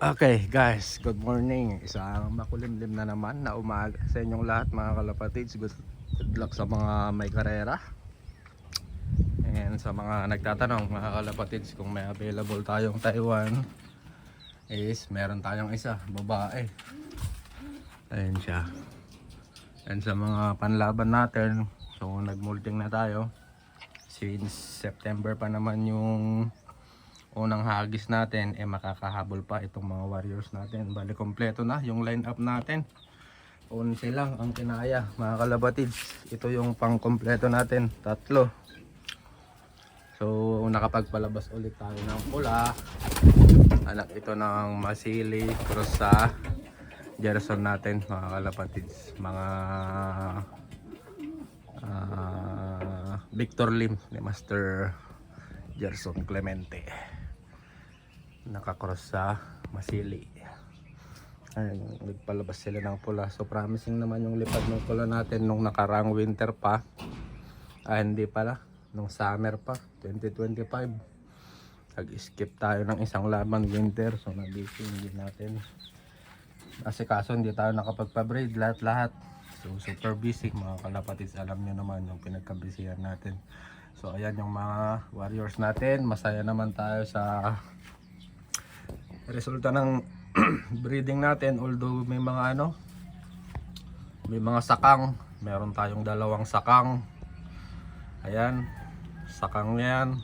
Okay guys, good morning. Isang makulimlim na naman na umaga sa inyong lahat mga kalapatids. Good luck sa mga may karera. And sa mga nagtatanong mga kalapatids kung may available tayong Taiwan, is meron tayong isa, babae. Ayan siya. And sa mga panlaban natin, so nagmulting na tayo. Since September pa naman yung unang hagis natin, makakahabol pa itong mga warriors natin. Bali kompleto na yung line up natin. 11 lang ang kinaya mga kalabatids. Ito yung pang kompleto natin, tatlo. So nakapagpalabas ulit tayo ng pula. Anak ito ng Masili cross sa Gerson natin mga kalabatids. Mga Victor Lim ni Master Gerson Clemente, nakakross sa Masili. Ayun, nagpalabas sila ng pula. So promising naman yung lipad ng pula natin nung nakarang winter pa. Hindi pala, nung summer pa 2025. Nag-skip tayo ng isang laban winter. So nabisi hindi natin. Kasi kaso hindi tayo nakapagpa-breed lahat-lahat. So super busy mga kalapatids. Alam nyo naman yung pinagkabisihan natin. So ayan yung mga warriors natin. Masaya naman tayo sa resulta ng breeding natin. Although may mga may mga sakang. Meron tayong dalawang sakang. Ayan, sakang yan.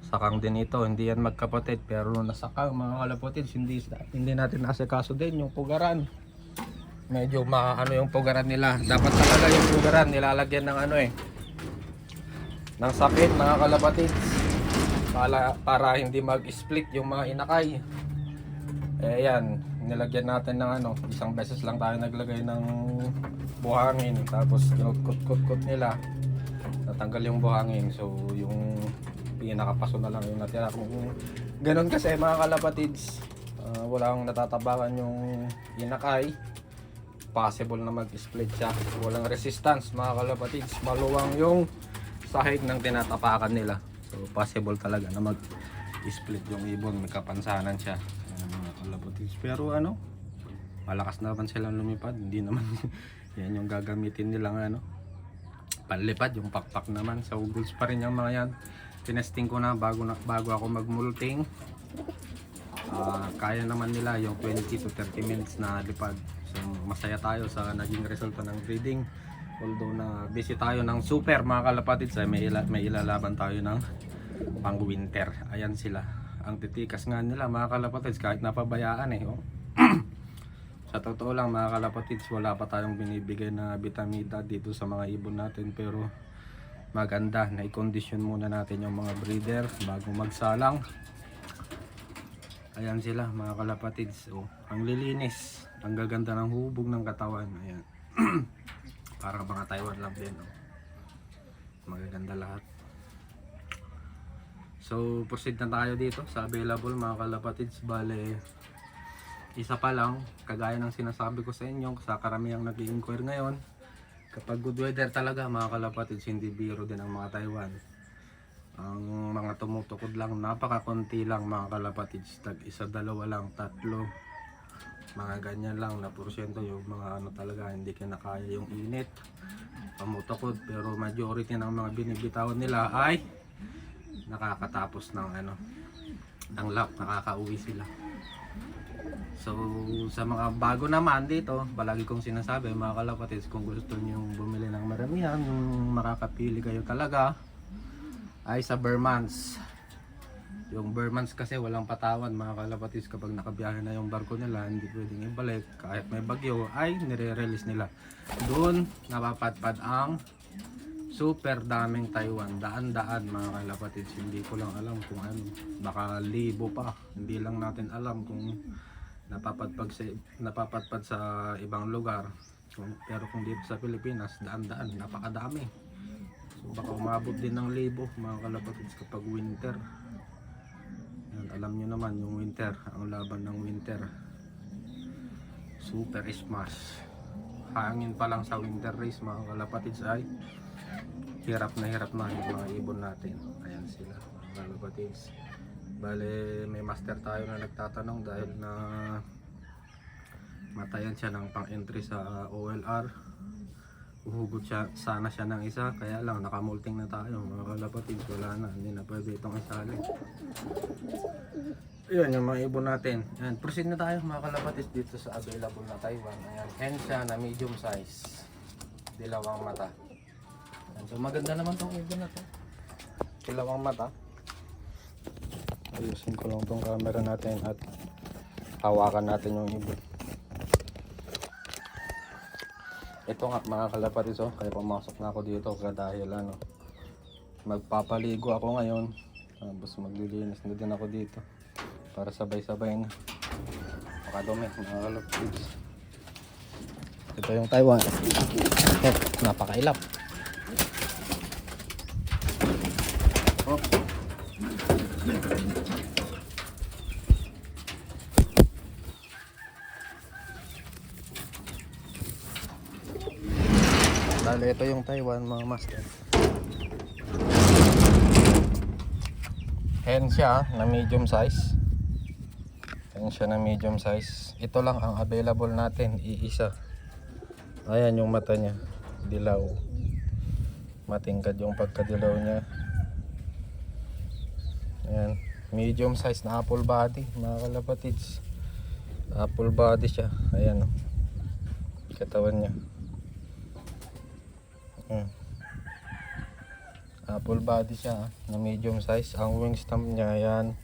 Sakang din ito. Hindi yan magkapatid. Pero nung nasakang mga kalapatids, hindi natin asikaso din yung pugaran. Medyo maano yung pugaran nila. Dapat talaga yung pugaran nilalagyan ng ng sapit mga kalapatids. Para hindi mag-split yung mga inakay. Ayan, nilagyan natin ng isang beses lang tayo naglagay ng buhangin, tapos kinukut-kut nila, natanggal yung buhangin. So yung pinakapaso na lang yung natira. Kung ganun kasi mga kalapatids, walang natatabakan yung inakay, possible na mag-split siya. Walang resistance mga kalapatids, maluwang yung sahig ng tinatapakan nila. So possible talaga na mag-split yung ibon, may kapansanan siya mga kalapatids. Pero malakas naman silang lumipad. Hindi naman yan yung gagamitin nilang panlipad, yung pakpak naman. So goods pa rin yung mga yan. Tinesting ko na bago ako magmulting. Kaya naman nila yung 20 to 30 minutes na lipad. So masaya tayo sa naging resulta ng breeding. Although na busy tayo ng super mga kalapatids, may ilalaban tayo ng pang winter. Ayan sila. Ang titikas nga nila mga kalapatids kahit napabayaan Sa totoo lang mga kalapatids, wala pa tayong binibigay na vitamina dito sa mga ibon natin. Pero maganda na i-condition muna natin yung mga breeder bago magsalang. Ayan sila mga kalapatids. Ang lilinis, ang gaganda ng hubog ng katawan. Ayan. Parang mga Taiwan lang din. Magaganda lahat. So proceed na tayo dito sa available mga kalapatids. Bale, isa pa lang, kagaya ng sinasabi ko sa inyo, sa karamihang nag-i-inquire ngayon, kapag good weather talaga mga kalapatids, hindi biro din ang mga Taiwan. Ang mga tumutukod lang, napakakunti lang mga kalapatids. Tag isa, dalawa lang, tatlo, mga ganyan lang na porsyento. Yung mga talaga hindi kinakaya yung init, pamutukod. Pero majority ng mga binibitawan nila ay nakakatapos ng lap, nakakauwi sila. So sa mga bago naman dito, palagi kong sinasabi mga kalapatids, kung gusto niyo bumili ng maramihan, yung makakapili kayo talaga ay sa Burmans. Yung Burmans kasi walang patawan mga kalapatids. Kapag nakabiyahe na yung barko nila, hindi pwedeng ibalik. Kahit may bagyo ay nire-release nila. Doon napapadpad ang super daming Taiwan. Daan-daan mga kalapatids. Hindi ko lang alam kung baka libo pa. Hindi lang natin alam kung napapadpad sa ibang lugar. Pero kung dito sa Pilipinas, daan-daan, napakadami. So baka umabot din ng libo mga kalapatids kapag winter. Yan, alam nyo naman yung winter, ang laban ng winter, super smash. Hangin pa lang sa winter race mga kalapatids ay hirap na yung mga ibon natin. Ayan sila mga kalapatids. Bale, may master tayo na nagtatanong dahil na matayan siya ng pang-entry sa OLR. Uhugot siya, sana siya ng isa, kaya lang nakamulting na tayo mga kalapatids. Wala na, hindi na pwede itong isali. Ayan yung mga ibon natin. Ayan, proceed na tayo mga kalapatids dito sa available na Taiwan. Ayan, Hensha na medium size, dilawang mata. Ayan, so maganda naman tong ibon na to, dilawang mata. Ayusin ko lang tong camera natin at hawakan natin yung ibon. Ito nga mga kalapatids, oh, kaya pumasok na ako dito dahil ano, magpapaligo ako ngayon, tapos maglilinis na din ako dito para sabay-sabay na makadumi mga kalapatids. Ito yung Taiwan. Napakailap. Oh. Dali, ito yung Taiwan mga master. Hensha na medium size. Hensha na medium size. Ito lang ang available natin, iisa. Ayan yung mata niya, dilaw. Matingkad yung pagkadilaw niya. Ayan, medium size na apple body mga kalapatids. Apple body siya. Ayan, oh, katawan niya. Apple body siya na medium size. Ang wing stamp niya yan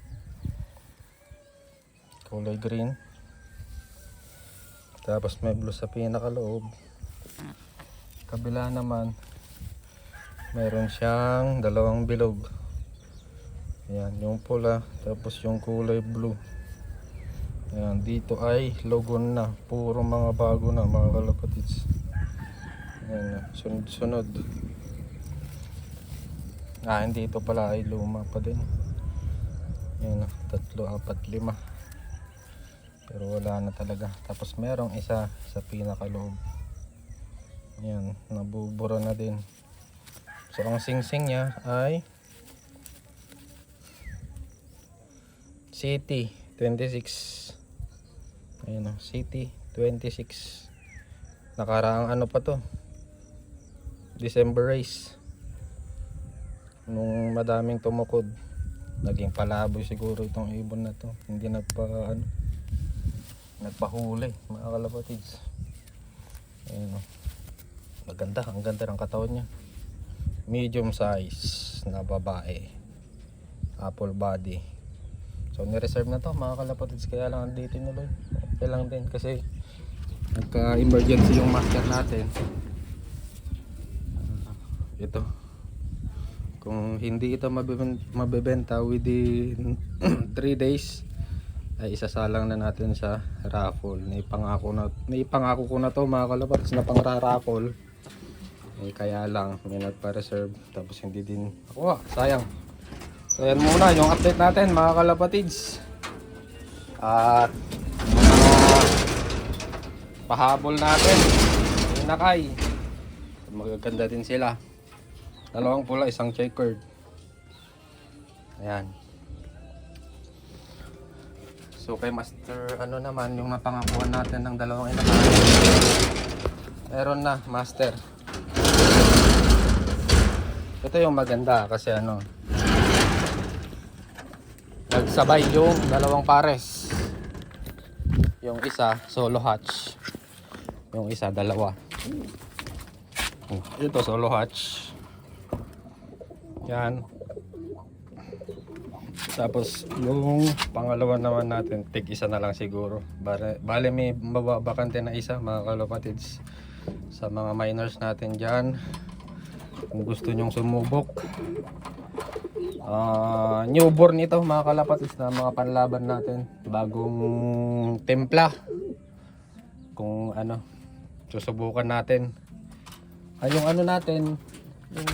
kulay green, tapos may blue sa pinakaloob. Kabila naman mayroon siyang dalawang bilog. Ayan, yung pula, tapos yung kulay blue. Ayan, dito ay logon na, puro mga bago na mga kalapatids. Ayan, sunod-sunod. Hindi, ito pala ay luma pa din. Ayan, 3, 4, 5. Pero wala na talaga. Tapos merong isa sa pinakaloob. Ayan, nabubura na din. So ang singsing niya ay City 26. Ayan, City 26. Nakaraang ano pa to, December race, nung madaming tumukod, naging palaboy siguro itong ibon na to, hindi nagpahuli mga kalapatids. Ayan, maganda, ang ganda ng katawan niya. Medium size na babae, apple body. So ni-reserve na to mga kalapatids, kaya lang andito nuloy. Okay lang din kasi nagka-emergency yung master natin. Ito, kung hindi ito mabebenta within 3 days, ay isasalang na natin sa raffle. Naipangako ko na to mga kalapatids na pang-raffle. Kaya lang may nagpa-reserve, tapos hindi din ako, sayang. So yan muna yung update natin mga kalapatids. At pahabol natin, inakay, magaganda din sila. Dalawang pula, isang checkered. Ayan. So kay master, ano naman yung napangakuan natin ng dalawang inakay, meron na master. Ito yung maganda kasi ano, nagsabay yung dalawang pares. Yung isa solo hatch, yung isa dalawa. Ito solo hatch. Yan. Tapos yung pangalawa naman natin, tig isa na lang siguro. Bale may mababakante na isa mga kalapatids. Sa mga miners natin dyan, kung gusto nyong sumubok, newborn ito mga kalapatids na mga panlaban natin, bagong templa. Kung ano, susubukan natin. Yung ano natin, yung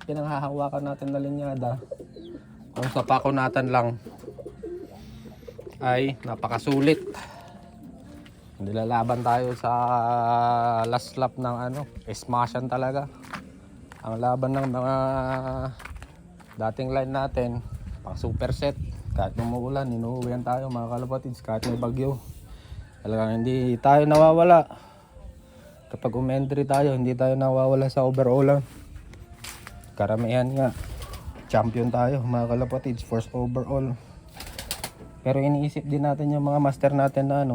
pinanghahawakan natin na linyada, kung sa pakunatan lang ay napakasulit. Nilalaban tayo sa last lap ng ano, smashan talaga ang laban ng mga dating line natin. pang super set. Kahit umuulan, inuuwian tayo mga kalapatids, kahit may bagyo. Talagang hindi tayo nawawala. Kapag umentry tayo, hindi tayo nawawala sa overallan. Karamihan nga, champion tayo mga kalapatids, first overall. Pero iniisip din natin yung mga master natin na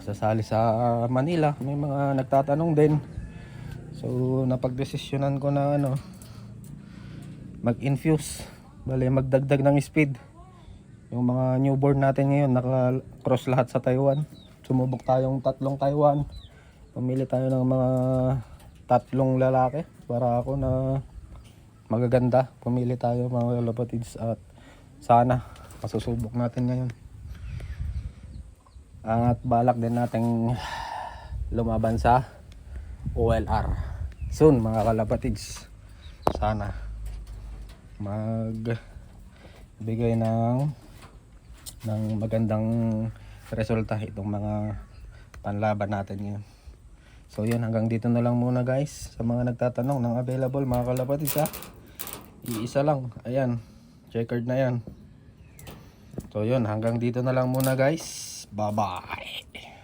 sasali sa Manila. May mga nagtatanong din. So napagdesisyonan ko na mag-infuse, magdagdag ng speed. Yung mga newborn natin ngayon naka-cross lahat sa Taiwan. Sumubok tayong 3 Taiwan. Pumili tayo ng mga 3 lalaki para ako na magaganda. Pumili tayo mga kalapatids at sana masusubok natin ngayon. At balak din nating lumaban sa OLR soon mga kalapatids. Sana magbigay ng magandang resulta itong mga panlaban natin ngayon. So yun, hanggang dito na lang muna guys. Sa mga nagtatanong ng available mga kalapatids iisa lang, ayan, checkered na yan. So yun, hanggang dito na lang muna guys. Bye bye.